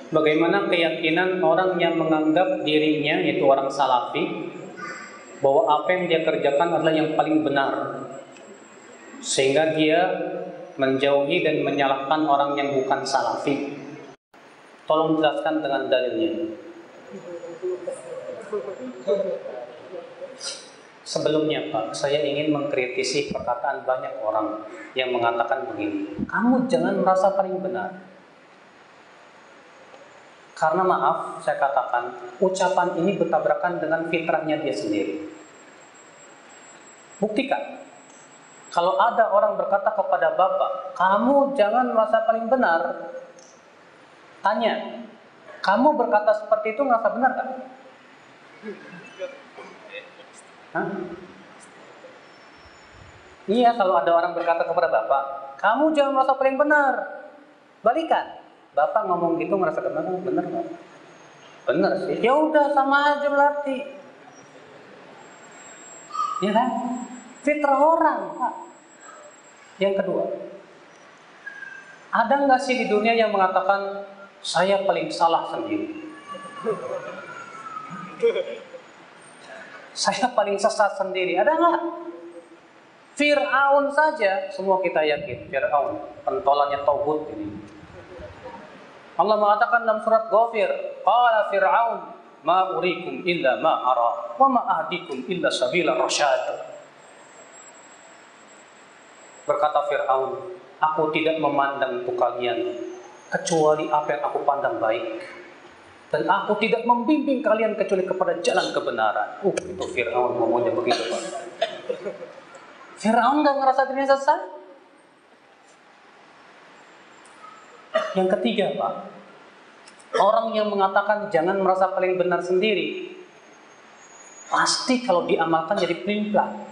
Bagaimana keyakinan orang yang menganggap dirinya, yaitu orang salafi, bahwa apa yang dia kerjakan adalah yang paling benar, sehingga dia menjauhi dan menyalahkan orang yang bukan salafi. Tolong jelaskan dengan dalilnya. Sebelumnya Pak, saya ingin mengkritisi perkataan banyak orang yang mengatakan begini, kamu jangan merasa paling benar. Karena maaf, saya katakan, ucapan ini bertabrakan dengan fitrahnya dia sendiri. Buktikan. Kalau ada orang berkata kepada Bapak, kamu jangan merasa paling benar. Tanya, kamu berkata seperti itu merasa benar kan? Hah? Iya, kalau ada orang berkata kepada Bapak, kamu jangan merasa paling benar. Balikan. Bapak ngomong gitu merasa benar nggak? Benar sih. Ya udah sama aja berarti. Ya kan? Fitrah orang, Pak. Yang kedua, ada nggak sih di dunia yang mengatakan saya paling salah sendiri? Saya paling sesat sendiri. Ada nggak? Fir'aun saja, semua kita yakin. Fir'aun, pentolannya tauhid ini. Allah mengatakan dalam surat Ghafir, qala Fir'aun ma urikum illa ma ara wa ma ahdikum illa sabila rasyad. Berkata Fir'aun, aku tidak memandang untuk kalian kecuali apa yang aku pandang baik, dan aku tidak membimbing kalian kecuali kepada jalan kebenaran. Itu Fir'aun ngomongnya begitu, Pak. Fir'aun nggak ngerasa dirinya sesat. Yang ketiga, Pak, orang yang mengatakan jangan merasa paling benar sendiri, pasti kalau diamalkan jadi pelin-pelan.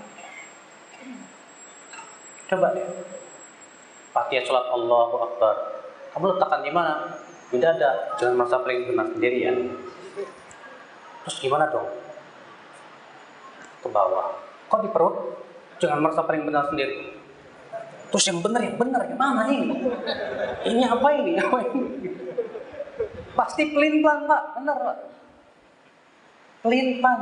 Coba deh, Fatihah sholat Allahu Akbar, kamu letakkan di mana? Di dada, jangan merasa paling benar sendiri ya. Terus gimana dong? Ke bawah. Kok di perut? Jangan merasa paling benar sendiri. Terus yang benar yang mana ini? Ini apa ini? Pasti pelin-pelan, Pak. Benar, Pak. Pelin-pelan.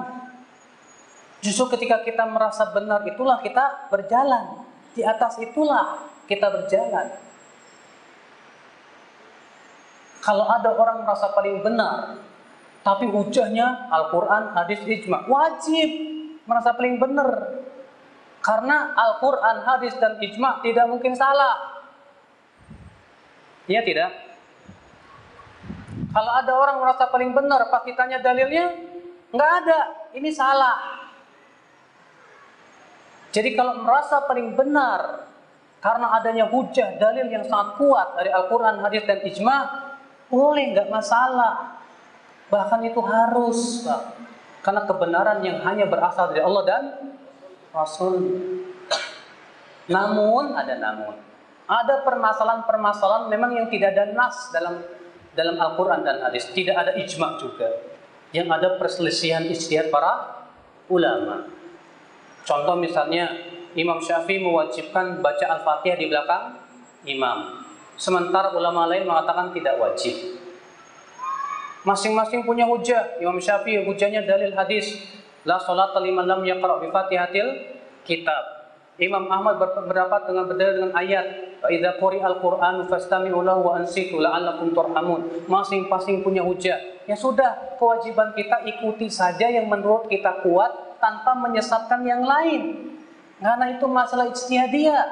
Justru ketika kita merasa benar, itulah kita berjalan. Di atas itulah kita berjalan. Kalau ada orang merasa paling benar, tapi hujahnya Al-Quran, hadis, ijma, wajib merasa paling benar. Karena Al-Quran, hadis, dan ijma tidak mungkin salah. Iya tidak? Kalau ada orang merasa paling benar, pas ditanya dalilnya, nggak ada, ini salah. Jadi kalau merasa paling benar, karena adanya hujah, dalil yang sangat kuat dari Al-Quran, hadis, dan ijma, boleh, nggak masalah. Bahkan itu harus, Pak. Karena kebenaran yang hanya berasal dari Allah dan Rasul. Namun, ada permasalahan-permasalahan memang yang tidak ada nas dalam Al-Quran dan hadis, tidak ada ijma juga, yang ada perselisihan ijtihad para ulama. Contoh misalnya, Imam Syafi'i mewajibkan baca Al-Fatihah di belakang imam, sementara ulama lain mengatakan tidak wajib. Masing-masing punya hujah. Imam Syafi'i hujahnya dalil hadis, la sholata liman lam yaqra' bi Fatihatil kitab. Imam Ahmad berpendapat dengan berdalil dengan ayat, fa idza quri'al Qur'anu fastami'u lahu wa ansitu la'allakum turhamun. Masing-masing punya hujah. Ya sudah, kewajiban kita ikuti saja yang menurut kita kuat tanpa menyesatkan yang lain. Karena itu masalah ijtihadiyah.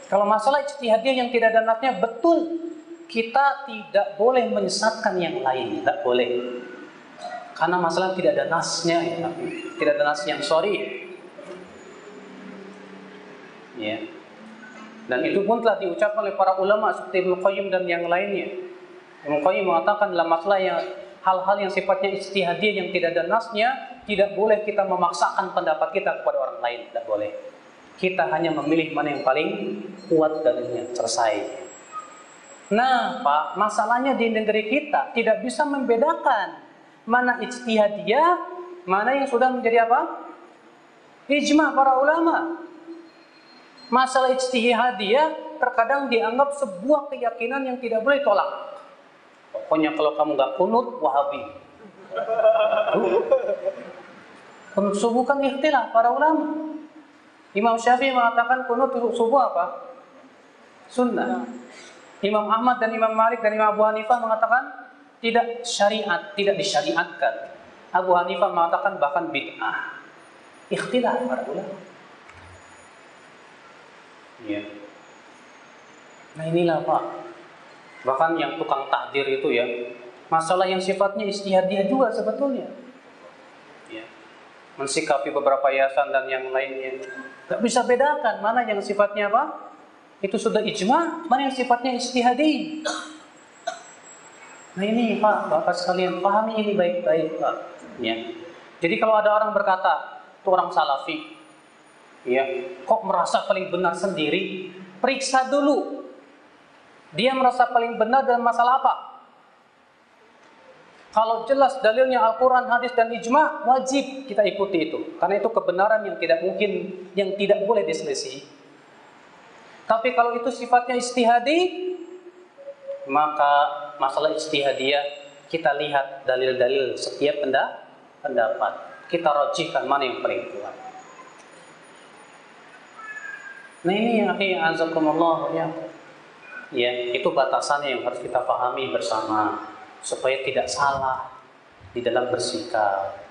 Kalau masalah ijtihadiyah yang tidak ada nasnya, betul, kita tidak boleh menyesatkan yang lain, tidak boleh. Karena masalah tidak ada nasnya, ya, tidak ada nas yang sorry. Ya. Dan itu pun telah diucapkan oleh para ulama seperti Ibnu Qayyim dan yang lainnya. Ibnu Qayyim mengatakan dalam masalah yang hal-hal yang sifatnya ijtihadiyah yang tidak ada nasnya, tidak boleh kita memaksakan pendapat kita kepada orang lain, tidak boleh. Kita hanya memilih mana yang paling kuat dalilnya, selesai. Nah, Pak, masalahnya di negeri kita tidak bisa membedakan mana ijtihadiyah, mana yang sudah menjadi apa? Ijma para ulama. Masalah ijtihadiyah terkadang dianggap sebuah keyakinan yang tidak boleh tolak. Pokoknya kalau kamu nggak kunut, Wahabi. Kunut subuh kan ikhtilaf para ulama. Imam Syafi'i mengatakan kunut subuh apa? Sunnah. Imam Ahmad dan Imam Malik dan Imam Abu Hanifah mengatakan tidak syariat, tidak disyariatkan. Abu Hanifah mengatakan bahkan bid'ah. Ikhtilaf para ulama. Ya. Nah inilah Pak. Bahkan yang tukang takdir itu ya, masalah yang sifatnya ijtihadiyah juga sebetulnya. Ya. Mensikapi beberapa yayasan dan yang lainnya. Gak bisa bedakan mana yang sifatnya apa? Itu sudah ijma, mana yang sifatnya ijtihadi. Nah ini Pak, Bapak sekalian pahami ini baik-baik Pak. Ya. Jadi kalau ada orang berkata, itu orang salafi, ya, kok merasa paling benar sendiri? Periksa dulu, dia merasa paling benar dalam masalah apa? Kalau jelas dalilnya Al-Quran, hadis dan ijma, wajib kita ikuti itu, karena itu kebenaran yang tidak mungkin, yang tidak boleh diselisih. Tapi kalau itu sifatnya ijtihadi, maka masalah ijtihadiyah kita lihat dalil-dalil setiap pendapat, kita rajihkan mana yang paling kuat. Nah ini yang azakumullah ya. Ya, itu batasannya yang harus kita pahami bersama supaya tidak salah di dalam bersikap.